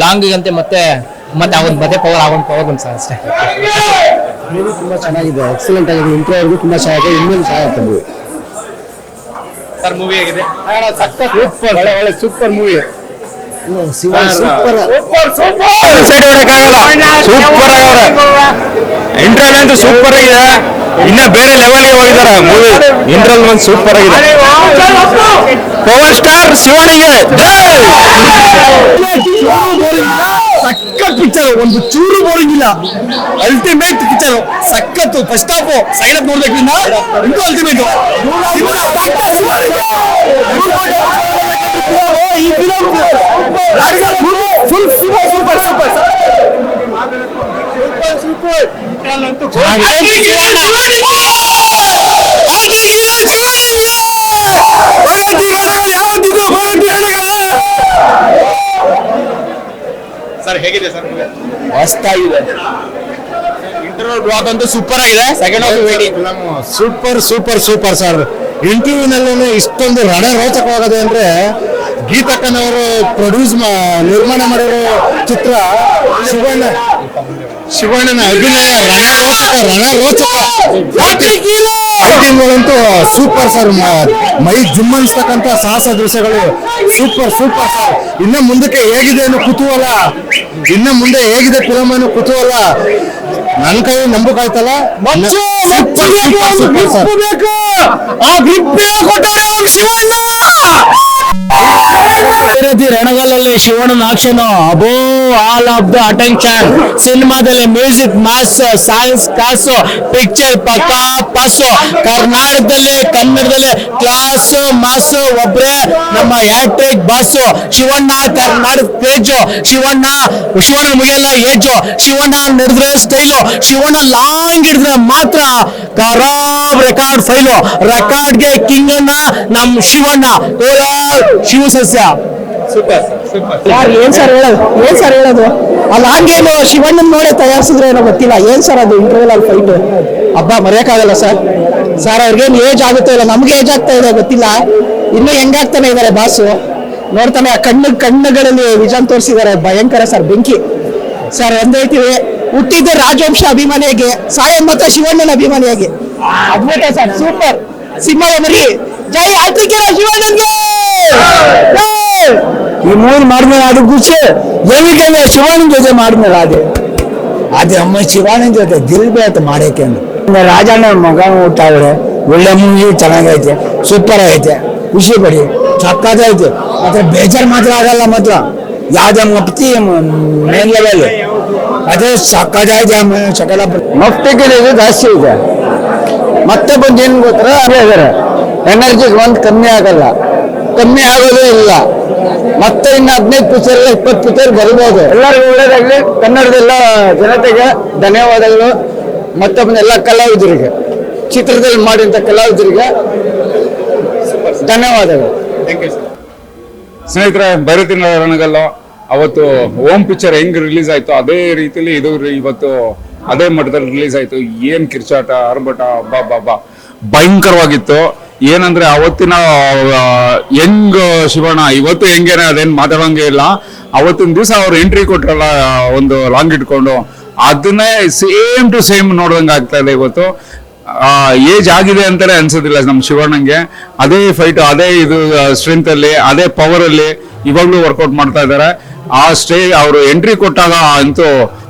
Long ಅಂತೆ ಮತ್ತೆ ಮತ್ತೆ ಪವರ್ ಬಂತು ಸರ್ ಅಷ್ಟೇ. ಮೂವಿ ತುಂಬಾ ಚೆನ್ನಾಗಿದೆ, ಎಕ್ಸಲೆಂಟ್ ಆಗಿದೆ. ಇಂಟ್ರೋವರೆಗೂ ತುಂಬಾ ಚೆನ್ನಾಗಿದೆ, ಇನ್ನೊಂದು ಚೆನ್ನಾಗಿದೆ ಮೂವಿ. ಸರ್ ಮೂವಿ ಆಗಿದೆ ಒಳ್ಳೆ ಸೂಪರ್ ಮೂವಿ. ಸೂಪರ್ ಇಂಟ್ರಲ್ ಅಂತೂ ಸೂಪರ್ ಆಗಿದೆ, ಇನ್ನ ಬೇರೆ ಲೆವೆಲ್ಗೆ ಹೋಗಿದ್ದಾರೆ ಮೂವಿ. ಇಂಟ್ರಲ್ ಒಂದು ಸೂಪರ್ ಆಗಿದೆ. ಪವರ್ ಸ್ಟಾರ್ ಶಿವನಿಗೆ ಸಖತ್ ಪಿಕ್ಚರ್, ಒಂದು ಚೂರು ಬೋರಿಂಗ್ ಇಲ್ಲ. ಅಲ್ಟಿಮೇಟ್ ಪಿಕ್ಚರ್, ಸಖತ್ತು. ಫಸ್ಟ್ ಹಾಫ್ ಸೈಡ್ ಅಪ್ ನೋಡ್ಬೇಕಿನ್ನ ಇಂಟು ultimate. Full super super super sir ಹೇಗಿದೆ ಸರ್? ಮಸ್ತಾಗಿದೆ. ಇಂಟರ್ವಲ್ ಬ್ಲಾಕ್ ಅಂತೂ ಸೂಪರ್ ಆಗಿದೆ. Second half waiting super super super sir. ಇಂಟರ್ವ್ಯೂನಲ್ಲೂ ಇಷ್ಟೊಂದು ರಣರೋಚಕವಾಗದೆ ಅಂದ್ರೆ ಗೀತಕ್ಕನವರು ನಿರ್ಮಾಣ ಮಾಡಿರೋ ಚಿತ್ರ. ಶಿವಣ್ಣನ ಅಭಿನಯ ರಣರೋಚಕ. ಫೈಟಿಂಗ್ಗಳಂತೂ ಸೂಪರ್ ಸರ್. ಮೈ ಜುಮ್ ಅನ್ಸ್ತಕ್ಕಂಥ ಸಾಹಸ ದೃಶ್ಯಗಳು ಸೂಪರ್ ಸೂಪರ್ ಸರ್. ಇನ್ನ ಮುಂದಕ್ಕೆ ಹೇಗಿದೆ ಅನ್ನೋ ಕುತೂಹಲ, ಇನ್ನ ಮುಂದೆ ಹೇಗಿದೆ ಫಿಲಮ್ ಅನ್ನೋ ಕುತೂಹಲ ನನ್ನ ಕೈ ನಂಬಕಾಯ್ತಲ್ಲ. ರಣಗಲ್ಲಲ್ಲಿ ಶಿವಣ್ಣನ ಆಕ್ಷನ್ ಅಬೋ ಆಲ್ ಆಫ್ ದ ಅಟೆನ್ಷನ್. ಸಿನಿಮಾದಲ್ಲಿ ಮ್ಯೂಸಿಕ್ ಮಾಸ್, ಸಾಂಗ್ಸ್ ಕಾಸು, ಪಿಕ್ಚರ್ ಪಕ್ಕಾ ಪಾಸು. ಕರ್ನಾಟಕದಲ್ಲಿ ಕನ್ನಡದಲ್ಲಿ ಕ್ಲಾಸು ಮಾಸು. ಒಬ್ರೆ ನಮ್ಮ ಹ್ಯಾಟ್ರಿಕ್ ಬಾಸು ಶಿವಣ್ಣ. ಕರ್ನಾಟಕ ತೇಜು ಶಿವಣ್ಣ ಮುಗಿಯಲ್ಲ ಏಜು. ಶಿವಣ್ಣ ನಡೆದ್ರೆ ಸ್ಟೈಲು. ಶಿವಣ್ಣ ಲಾಂಗ್ ಹಿಡಿದ್ರೆ ಮಾತ್ರ ಖರಾಬ್ ರೆಕಾರ್ಡ್ ಫೈಲು. ರೆಕಾರ್ಡ್ಗೆ ಕಿಂಗ್ ಅನ್ನ ನಮ್ ಶಿವಣ್ಣ. ಶಿವ ಸಸ್ಯ. ಏನ್ ಸರ್ ಹೇಳೋದು? ಆ ಲಾಂಗ್ ಏನು ಶಿವಣ್ಣನ್ ನೋಡೇ ತಯಾರಿಸಿದ್ರೆ ಏನೋ ಗೊತ್ತಿಲ್ಲ. ಏನ್ ಸರ್ ಅದು ಇಂಟರ್ವಲ್ ಅಲ್ಲಿ ಫೈಟ್? ಹಬ್ಬ ಮರೆಯಕ್ಕಾಗಲ್ಲ ಸರ್. ಅವ್ರಿಗೇನು ಏಜ್ ಆಗುತ್ತೋ ಇಲ್ಲ, ನಮ್ಗೆ ಏಜ್ ಆಗ್ತಾ ಇದೆ ಗೊತ್ತಿಲ್ಲ. ಇನ್ನೂ ಹೆಂಗಾಗ್ತಾನೆ ಇದಾರೆ ಬಾಸು. ನೋಡ್ತಾನೆ ಆ ಕಣ್ಣುಗಳಲ್ಲಿ ವಿಜನ್ ತೋರಿಸಿದ್ದಾರೆ. ಭಯಂಕರ ಸರ್, ಬೆಂಕಿ ಸರ್. ಒಂದೈತಿವಿ, ಹುಟ್ಟಿದ್ದೆ ರಾಜವಂಶ ಅಭಿಮಾನಿಯಾಗಿ, ಸಾಯಂ ಮಾತ್ರ ಶಿವಣ್ಣನ ಅಭಿಮಾನಿಯಾಗಿ. ಅದ್ಭುತ ಸರ್, ಸೂಪರ್. ಸಿಂಹದ ಮರಿ ಜೈ ಆಟಿಕೆರ ಶಿವಣ್ಣನ್ಗೆ. ಈ ಮೂವಿ ಮಾಡಿದ್ಮೇಲೆ ಅದು ಖುಷಿ ಹೆಂಗಿದೆ ಶಿವಣ್ಣನ ಜೊತೆ ಮಾಡಿದ್ಮೇಲೆ ಅದೇ ಅಮ್ಮ ಶಿವಣ್ಣನ ಜೊತೆ ಗೆಲ್ಬೇಕು ಮಾಡಕ್ಕೆ ಅಂದ್ರೆ. ರಾಜಣ್ಣ ಮಗ ಹುಟ್ಟಾದ್ರೆ ಒಳ್ಳೆ ಮೂವಿ, ಚೆನ್ನಾಗೈತೆ, ಸೂಪರ್ ಐತೆ, ಖುಷಿ ಪಡಿ, ಸಕ್ಕತ್ತೈತೆ. ಮತ್ತೆ ಬೇಜಾರು ಮಾತ್ರ ಆಗಲ್ಲ. ಮಾತ್ರ ಯಾವ್ದೇ ಮಫ್ತಿ ಮೇನ್ ಲೆವೆಲ್ ಅದೇ ಸಕ್ಕತ್ತೈತೆ. ಸಕಲ ಮಫ್ತಿಗೆ ಜಾಸ್ತಿ ಇದೆ. ಮತ್ತೆ ಬಂದು ಏನ್ ಗೊತ್ತರ ಇದಾರೆ, ಎನರ್ಜಿ ಒಂದು ಕಮ್ಮಿ ಆಗಲ್ಲ, ಕಮ್ಮಿ ಆಗೋದೇ ಇಲ್ಲ. ಮತ್ತೆ ಇನ್ನು 15 ಪಿಕ್ಚರ್ 20 ಪಿಕ್ಚರ್ ಬರಬಹುದು. ಎಲ್ಲರಿಗೂ ಒಳ್ಳೇದಾಗ್ಲಿ. ಕನ್ನಡದೆಲ್ಲ ಜನತೆಗೆ ಧನ್ಯವಾದಗಳು. ಮತ್ತೊಮ್ಮೆ ಎಲ್ಲ ಕಲಾವಿದರಿಗೆ, ಚಿತ್ರದಲ್ಲಿ ಮಾಡಿದಂತ ಕಲಾವಿದರಿಗೆ ಧನ್ಯವಾದಗಳು. ಸ್ನೇಹಿತರೆ, ಬೈರತಿನ ರಣಗಲ್ಲ ಅವತ್ತು ಓಂ ಪಿಕ್ಚರ್ ಹೆಂಗ್ ರಿಲೀಸ್ ಆಯ್ತು ಅದೇ ರೀತಿಲಿ ಇದು ಇವತ್ತು ಅದೇ ಮಟ್ಟದಲ್ಲಿ ರಿಲೀಸ್ ಆಯ್ತು. ಏನ್ ಕಿರ್ಚಾಟ, ಅರ್ಭಟ, ಬಾ ಭಯಂಕರವಾಗಿತ್ತು. ಏನಂದ್ರೆ ಅವತ್ತಿನ ಹೆಂಗ್ ಶಿವಣ್ಣ ಇವತ್ತು ಹೆಂಗೇನೆ ಅದೇನ್ ಮಾತಾಡೋಂಗೆ ಇಲ್ಲ. ಅವತ್ತಿನ ದಿವಸ ಅವ್ರು ಎಂಟ್ರಿ ಕೊಟ್ರಲ್ಲ ಒಂದು ಲಾಂಗ್ ಇಟ್ಕೊಂಡು, ಅದನ್ನೇ ಸೇಮ್ ಟು ಸೇಮ್ ನೋಡ್ದಂಗೆ ಆಗ್ತಾ ಇದೆ ಇವತ್ತು. ಏಜ್ ಆಗಿದೆ ಅಂತಾನೆ ಅನ್ಸೋದಿಲ್ಲ ನಮ್ ಶಿವಣ್ಣಂಗೆ. ಅದೇ ಫೈಟ್, ಅದೇ ಇದು ಸ್ಟ್ರೆಂತ್ ಅಲ್ಲಿ, ಅದೇ ಪವರ್ ಅಲ್ಲಿ ಇವಾಗ್ಲೂ ವರ್ಕೌಟ್ ಮಾಡ್ತಾ ಇದ್ದಾರೆ. ಆ ಅವ್ರು ಎಂಟ್ರಿ ಕೊಟ್ಟಾಗ ಅಂತೂ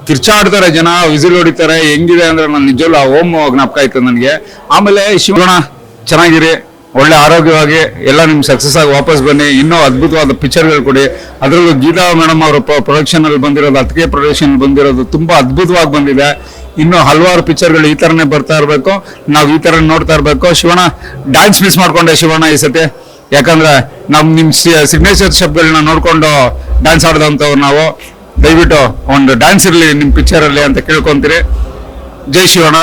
ಕಿರ್ಚಾಡ್ತಾರೆ ಜನ, ವಿಸಿಲ್ ಹೊಡಿತಾರೆ. ಹೆಂಗಿದೆ ಅಂದ್ರೆ ನಾನು ನಿಜವಲ್ಲ ಓಮ್ ಜ್ಞಾಪಕ ಆಯ್ತು ನನಗೆ. ಆಮೇಲೆ ಶಿವಣ್ಣ ಚೆನ್ನಾಗಿರಿ, ಒಳ್ಳೆ ಆರೋಗ್ಯವಾಗಿ ಎಲ್ಲ ನಿಮ್ ಸಕ್ಸಸ್ ಆಗಿ ವಾಪಸ್ ಬನ್ನಿ. ಇನ್ನೂ ಅದ್ಭುತವಾದ ಪಿಕ್ಚರ್ಗಳು ಕೊಡಿ. ಅದರಲ್ಲೂ ಗೀತಾ ಮೇಡಮ್ ಅವರು ಪ್ರೊಡಕ್ಷನ್ ಅಲ್ಲಿ ಬಂದಿರೋದು, ಅತ್ತಿಗೆ ಪ್ರೊಡಕ್ಷನ್ ಬಂದಿರೋದು ತುಂಬಾ ಅದ್ಭುತವಾಗಿ ಬಂದಿದೆ. ಇನ್ನು ಹಲವಾರು ಪಿಕ್ಚರ್ಗಳು ಈ ತರನೇ ಬರ್ತಾ ಇರ್ಬೇಕು, ನಾವು ಈ ತರ ನೋಡ್ತಾ ಇರ್ಬೇಕು. ಶಿವಣ್ಣ ಡ್ಯಾನ್ಸ್ ಮಿಸ್ ಮಾಡ್ಕೊಂಡೆ ಶಿವಣ್ಣ ಈ ಸತಿ. ಯಾಕಂದ್ರೆ ನಿಮ್ ಸಿಗ್ನೇಚರ್ ಶಬ್ದಗಳನ್ನ ನೋಡ್ಕೊಂಡು ಡ್ಯಾನ್ಸ್ ಆಡದಂತವ್ರು ನಾವು. ದಯವಿಟ್ಟು ಒಂದು ಡ್ಯಾನ್ಸ್ ಇರ್ಲಿ ನಿಮ್ ಪಿಕ್ಚರ್ ಅಲ್ಲಿ ಅಂತ ಕೇಳ್ಕೊಂತೀರಿ. ಜೈ ಶಿವಣ್ಣ.